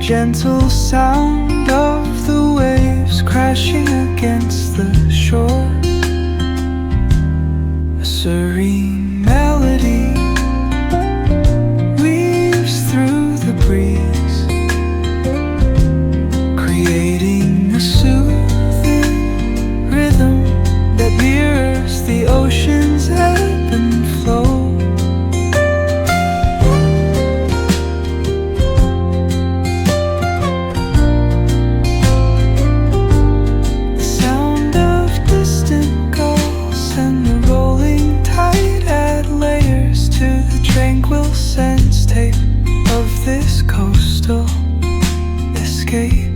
gentle sound of the waves crashing against the shore. A serene melody weaves through the breeze, creating a soothing rhythm that mirrors the ocean's ebb and flow. Sense tape of this coastal escape.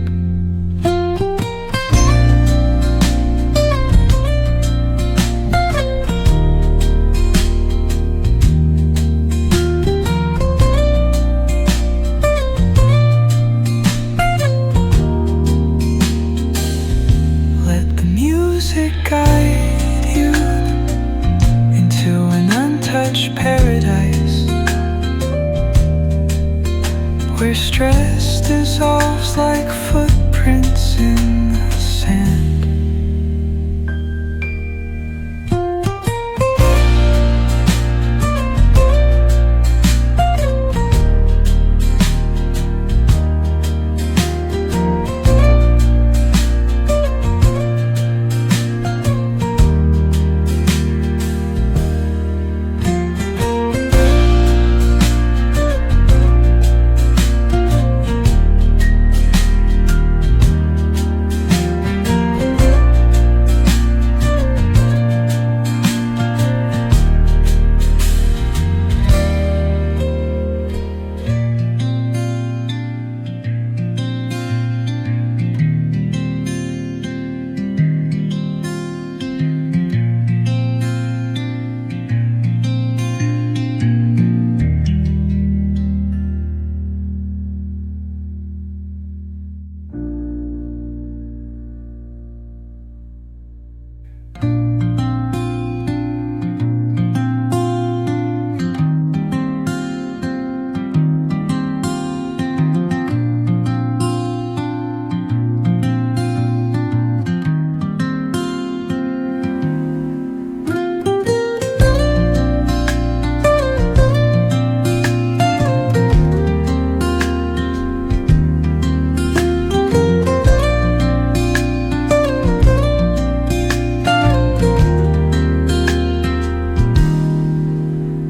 Let the music guide you into an untouched paradise, where stress dissolves like footprints in the sand.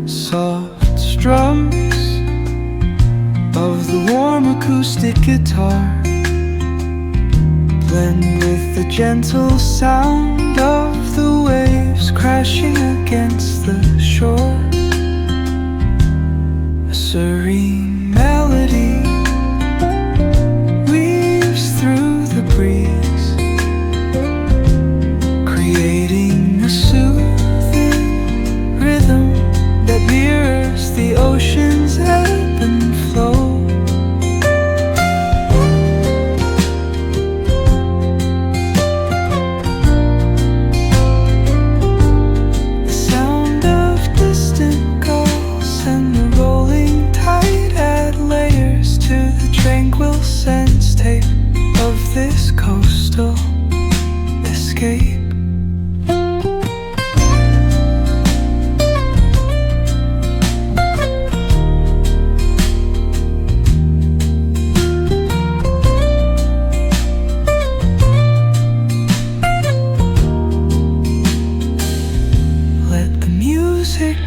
Soft strums of the warm acoustic guitar blend with the gentle sound of the waves crashing against the shore. A serene melody weaves through the breeze, creating a soothing rhythm that mirrors the ocean's ebb and flow. The sound of distant gulls and the rolling tide add layers to the tranquil sense tape of this coastal escape.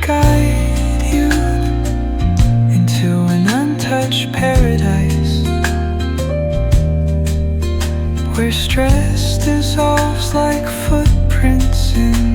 Guide you into an untouched paradise, where stress dissolves like footprints in